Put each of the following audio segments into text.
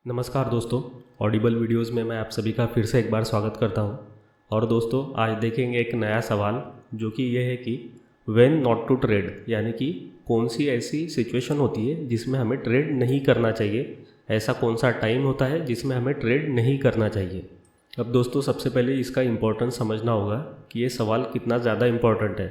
नमस्कार दोस्तों, Audible videos में मैं आप सभी का फिर से एक बार स्वागत करता हूं। और दोस्तों आज देखेंगे एक नया सवाल जो कि यह है कि व्हेन नॉट टू ट्रेड, यानी कि कौन सी ऐसी सिचुएशन होती है जिसमें हमें ट्रेड नहीं करना चाहिए। ऐसा कौन सा टाइम होता है जिसमें हमें ट्रेड नहीं करना चाहिए। अब दोस्तों सबसे पहले इसका इम्पोर्टेंस समझना होगा कि ये सवाल कितना ज़्यादा इम्पोर्टेंट है।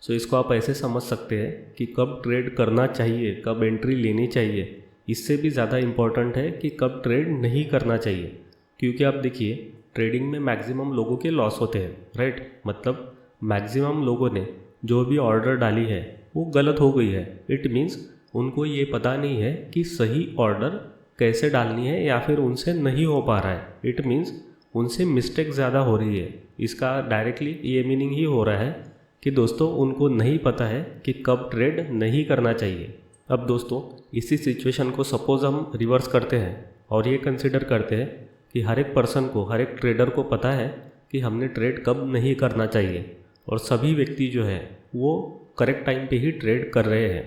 सो इसको आप ऐसे समझ सकते हैं कि कब ट्रेड करना चाहिए, कब एंट्री लेनी चाहिए। इससे भी ज़्यादा इम्पॉर्टेंट है कि कब ट्रेड नहीं करना चाहिए, क्योंकि आप देखिए ट्रेडिंग में मैक्सिमम लोगों के लॉस होते हैं, राइट। मतलब मैक्सिमम लोगों ने जो भी ऑर्डर डाली है वो गलत हो गई है। इट मीन्स उनको ये पता नहीं है कि सही ऑर्डर कैसे डालनी है या फिर उनसे नहीं हो पा रहा है। इट मीन्स उनसे मिस्टेक ज़्यादा हो रही है। इसका डायरेक्टली ये मीनिंग ही हो रहा है कि दोस्तों उनको नहीं पता है कि कब ट्रेड नहीं करना चाहिए। अब दोस्तों इसी सिचुएशन को सपोज़ हम रिवर्स करते हैं और ये कंसिडर करते हैं कि हर एक पर्सन को, हर एक ट्रेडर को पता है कि हमने ट्रेड कब नहीं करना चाहिए, और सभी व्यक्ति जो है वो करेक्ट टाइम पे ही ट्रेड कर रहे हैं,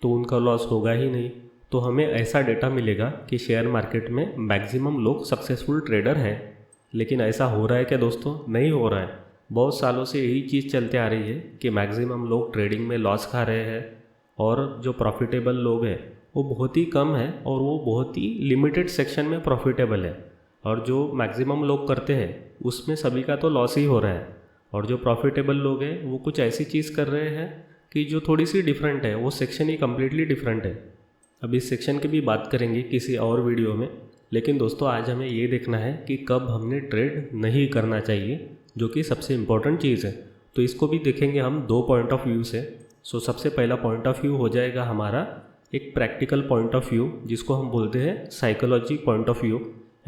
तो उनका लॉस होगा ही नहीं। तो हमें ऐसा डेटा मिलेगा कि शेयर मार्केट में मैक्सिमम लोग सक्सेसफुल ट्रेडर हैं। लेकिन ऐसा हो रहा है क्या दोस्तों? नहीं हो रहा है। बहुत सालों से यही चीज़ चलते आ रही है कि मैक्सिमम लोग ट्रेडिंग में लॉस खा रहे हैं और जो प्रॉफिटेबल लोग हैं वो बहुत ही कम है और वो बहुत ही लिमिटेड सेक्शन में प्रॉफिटेबल है। और जो मैक्सिमम लोग करते हैं उसमें सभी का तो लॉस ही हो रहा है, और जो प्रॉफिटेबल लोग हैं वो कुछ ऐसी चीज़ कर रहे हैं कि जो थोड़ी सी डिफरेंट है। वो सेक्शन ही कम्प्लीटली डिफरेंट है। अब इस सेक्शन की भी बात करेंगे किसी और वीडियो में, लेकिन दोस्तों आज हमें ये देखना है कि कब हमने ट्रेड नहीं करना चाहिए, जो कि सबसे इम्पोर्टेंट चीज़ है। तो इसको भी देखेंगे हम दो पॉइंट ऑफ व्यू से। सो सबसे पहला पॉइंट ऑफ व्यू हो जाएगा हमारा एक प्रैक्टिकल पॉइंट ऑफ व्यू, जिसको हम बोलते हैं साइकोलॉजी पॉइंट ऑफ व्यू।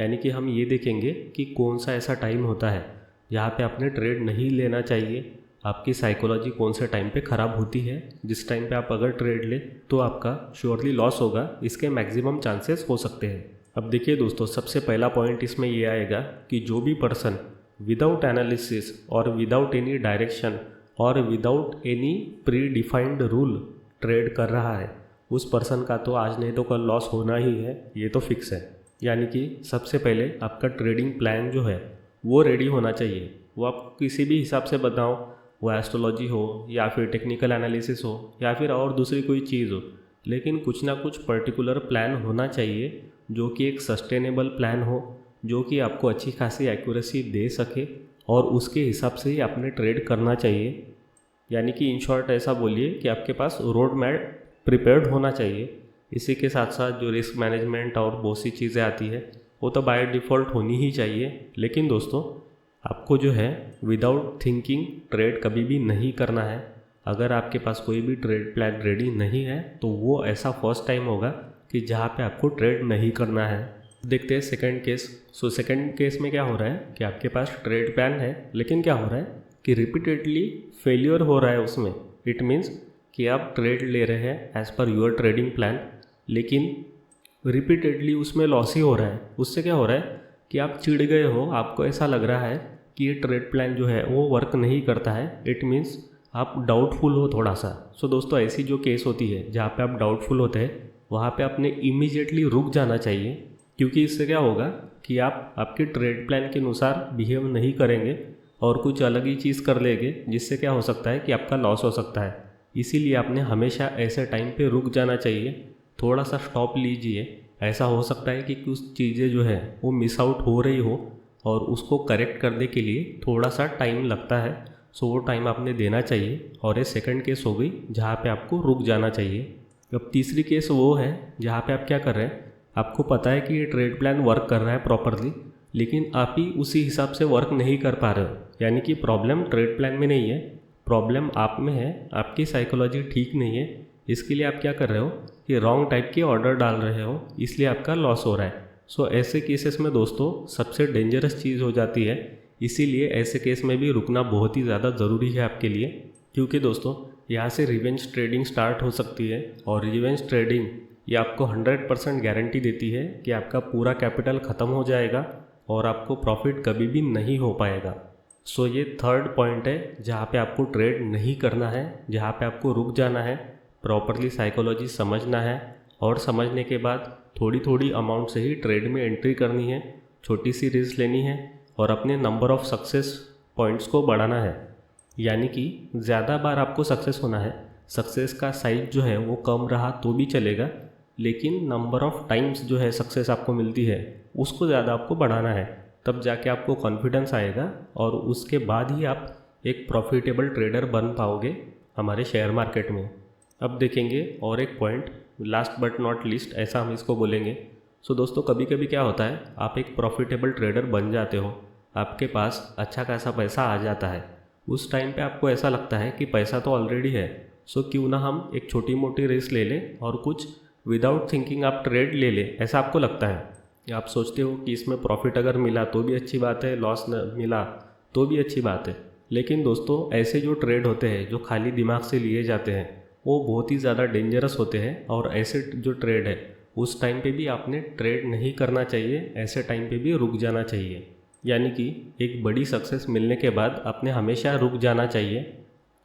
यानी कि हम ये देखेंगे कि कौन सा ऐसा टाइम होता है जहाँ पे आपने ट्रेड नहीं लेना चाहिए। आपकी साइकोलॉजी कौन से टाइम पे ख़राब होती है, जिस टाइम पे आप अगर ट्रेड ले तो आपका श्योरली लॉस होगा, इसके मैक्सिमम चांसेस हो सकते हैं। अब देखिए दोस्तों, सबसे पहला पॉइंट इसमें ये आएगा कि जो भी पर्सन विदाउट एनालिसिस और विदाउट एनी डायरेक्शन और without any pre defined rule trade कर रहा है, उस पर्सन का तो आज नहीं तो कल लॉस होना ही है, ये तो फिक्स है। यानी कि सबसे पहले आपका ट्रेडिंग प्लान जो है वो रेडी होना चाहिए। वो आप किसी भी हिसाब से बताओ, वो एस्ट्रोलॉजी हो या फिर टेक्निकल एनालिसिस हो या फिर और दूसरी कोई चीज़ हो, लेकिन कुछ ना कुछ पर्टिकुलर प्लान होना चाहिए जो कि एक सस्टेनेबल प्लान हो, जो कि आपको अच्छी खासी एक्यूरेसी दे सके, और उसके हिसाब से ही आपने ट्रेड करना चाहिए। यानी कि इन शॉर्ट ऐसा बोलिए कि आपके पास रोड मैप प्रिपेयर्ड होना चाहिए। इसी के साथ साथ जो रिस्क मैनेजमेंट और बहुत सी चीज़ें आती है वो तो बाय डिफ़ॉल्ट होनी ही चाहिए। लेकिन दोस्तों आपको जो है विदाउट थिंकिंग ट्रेड कभी भी नहीं करना है। अगर आपके पास कोई भी ट्रेड प्लान रेडी नहीं है तो वो ऐसा फर्स्ट टाइम होगा कि जहाँ पे आपको ट्रेड नहीं करना है। देखते हैं second case. So second case में क्या हो रहा है कि आपके पास ट्रेड प्लान है, लेकिन क्या हो रहा है कि रिपीटेडली फेलियर हो रहा है उसमें। इट मीन्स कि आप ट्रेड ले रहे हैं as per your trading plan, लेकिन रिपीटेडली उसमें लॉस ही हो रहा है। उससे क्या हो रहा है कि आप चिढ़ गए हो, आपको ऐसा लग रहा है कि ये ट्रेड प्लान जो है वो वर्क नहीं करता है। इट मीन्स आप डाउटफुल हो थोड़ा सा। सो दोस्तों ऐसी जो केस होती है जहाँ पे आप डाउटफुल होते हैं, वहाँ पे आपने इमीडिएटली रुक जाना चाहिए, क्योंकि इससे क्या होगा कि आप आपके ट्रेड प्लान के अनुसार बिहेव नहीं करेंगे और कुछ अलग ही चीज़ कर लेंगे, जिससे क्या हो सकता है कि आपका लॉस हो सकता है। इसीलिए आपने हमेशा ऐसे टाइम पे रुक जाना चाहिए, थोड़ा सा स्टॉप लीजिए। ऐसा हो सकता है कि कुछ चीज़ें जो है वो मिस आउट हो रही हो और उसको करेक्ट करने के लिए थोड़ा सा टाइम लगता है। सो वो टाइम आपने देना चाहिए। और ये सेकंड केस हो गई जहाँ पे आपको रुक जाना चाहिए। अब तीसरी केस वो है जहाँ पे आप क्या कर रहे हैं, आपको पता है कि ये ट्रेड प्लान वर्क कर रहा है प्रॉपरली, लेकिन आप ही उसी हिसाब से वर्क नहीं कर पा रहे हो। यानी कि प्रॉब्लम ट्रेड प्लान में नहीं है, प्रॉब्लम आप में है, आपकी साइकोलॉजी ठीक नहीं है। इसके लिए आप क्या कर रहे हो कि रॉन्ग टाइप के ऑर्डर डाल रहे हो, इसलिए आपका लॉस हो रहा है। सो ऐसे केसेस में दोस्तों सबसे डेंजरस चीज़ हो जाती है। इसीलिए ऐसे केस में भी रुकना बहुत ही ज़्यादा ज़रूरी है आपके लिए, क्योंकि दोस्तों यहाँ से रिवेंज ट्रेडिंग स्टार्ट हो सकती है। और रिवेंज ट्रेडिंग ये आपको 100% गारंटी देती है कि आपका पूरा कैपिटल ख़त्म हो जाएगा और आपको प्रॉफिट कभी भी नहीं हो पाएगा। सो ये थर्ड पॉइंट है जहाँ पे आपको ट्रेड नहीं करना है, जहाँ पे आपको रुक जाना है, प्रॉपरली साइकोलॉजी समझना है, और समझने के बाद थोड़ी थोड़ी अमाउंट से ही ट्रेड में एंट्री करनी है, छोटी सी रिस्क लेनी है और अपने नंबर ऑफ़ सक्सेस पॉइंट्स को बढ़ाना है। यानी कि ज़्यादा बार आपको सक्सेस होना है। सक्सेस का साइज जो है वो कम रहा तो भी चलेगा, लेकिन नंबर ऑफ़ टाइम्स जो है सक्सेस आपको मिलती है उसको ज़्यादा आपको बढ़ाना है। तब जाके आपको कॉन्फिडेंस आएगा और उसके बाद ही आप एक प्रॉफिटेबल ट्रेडर बन पाओगे हमारे शेयर मार्केट में। अब देखेंगे और एक point, last but not least ऐसा हम इसको बोलेंगे। सो दोस्तों, कभी कभी क्या होता है, आप एक प्रॉफिटेबल ट्रेडर बन जाते हो, आपके पास अच्छा खासा पैसा आ जाता है। उस टाइम पे आपको ऐसा लगता है कि पैसा तो ऑलरेडी है, सो क्यों ना हम एक छोटी मोटी रिस्क ले लें और कुछ विदाउट थिंकिंग आप ट्रेड ले लें, ऐसा आपको लगता है। या आप सोचते हो कि इसमें प्रॉफिट अगर मिला तो भी अच्छी बात है, लॉस न मिला तो भी अच्छी बात है। लेकिन दोस्तों, ऐसे जो ट्रेड होते हैं जो खाली दिमाग से लिए जाते हैं वो बहुत ही ज़्यादा डेंजरस होते हैं। और ऐसे जो ट्रेड है उस टाइम पे भी आपने ट्रेड नहीं करना चाहिए, ऐसे टाइम पे भी रुक जाना चाहिए। यानी कि एक बड़ी सक्सेस मिलने के बाद आपने हमेशा रुक जाना चाहिए।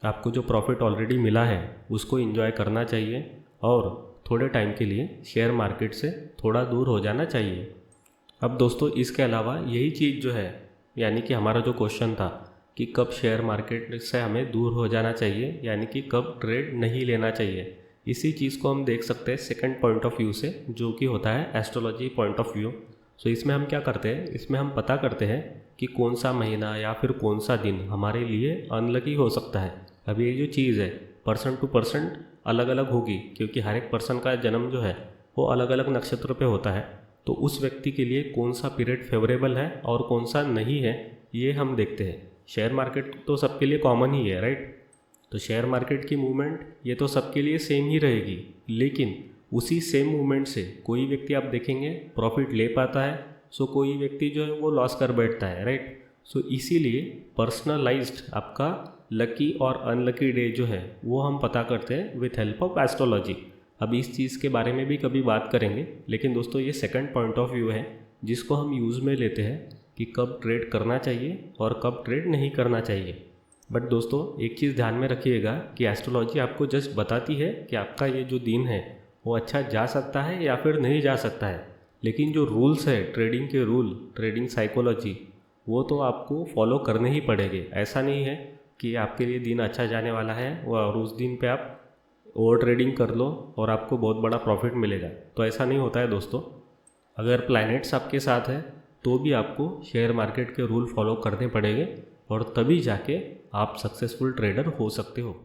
आपको जो प्रॉफिट ऑलरेडी मिला है उसको एंजॉय करना चाहिए और थोड़े टाइम के लिए शेयर मार्केट से थोड़ा दूर हो जाना चाहिए। अब दोस्तों, इसके अलावा यही चीज़ जो है, यानी कि हमारा जो क्वेश्चन था कि कब शेयर मार्केट से हमें दूर हो जाना चाहिए, यानी कि कब ट्रेड नहीं लेना चाहिए, इसी चीज़ को हम देख सकते हैं सेकंड पॉइंट ऑफ व्यू से, जो कि होता है एस्ट्रोलॉजी पॉइंट ऑफ व्यू। सो इसमें हम क्या करते हैं, इसमें हम पता करते हैं कि कौन सा महीना या फिर कौन सा दिन हमारे लिए अनलकी हो सकता है। अब ये जो चीज़ है पर्सन टू पर्सन अलग अलग होगी, क्योंकि हर एक पर्सन का जन्म जो है वो अलग अलग नक्षत्र पे होता है। तो उस व्यक्ति के लिए कौन सा पीरियड फेवरेबल है और कौन सा नहीं है, ये हम देखते हैं। शेयर मार्केट तो सबके लिए कॉमन ही है, राइट। तो शेयर मार्केट की मूवमेंट ये तो सबके लिए सेम ही रहेगी, लेकिन उसी सेम मूवमेंट से कोई व्यक्ति आप देखेंगे प्रॉफिट ले पाता है, सो कोई व्यक्ति जो है वो लॉस कर बैठता है, राइट। सो इसीलिए पर्सनलाइज्ड आपका लकी और अनलकी डे जो है वो हम पता करते हैं विथ हेल्प ऑफ एस्ट्रोलॉजी। अब इस चीज़ के बारे में भी कभी बात करेंगे, लेकिन दोस्तों ये सेकंड पॉइंट ऑफ व्यू है जिसको हम यूज़ में लेते हैं कि कब ट्रेड करना चाहिए और कब ट्रेड नहीं करना चाहिए। बट दोस्तों, एक चीज़ ध्यान में रखिएगा कि एस्ट्रोलॉजी आपको जस्ट बताती है कि आपका ये जो दिन है वो अच्छा जा सकता है या फिर नहीं जा सकता है, लेकिन जो रूल्स है ट्रेडिंग के रूल, ट्रेडिंग साइकोलॉजी, वो तो आपको फॉलो करने ही पड़ेंगे। ऐसा नहीं है कि आपके लिए दिन अच्छा जाने वाला है और उस दिन पे आप ओवर ट्रेडिंग कर लो और आपको बहुत बड़ा प्रॉफिट मिलेगा, तो ऐसा नहीं होता है दोस्तों। अगर प्लैनेट्स आपके साथ है तो भी आपको शेयर मार्केट के रूल फॉलो करने पड़ेंगे और तभी जाके आप सक्सेसफुल ट्रेडर हो सकते हो।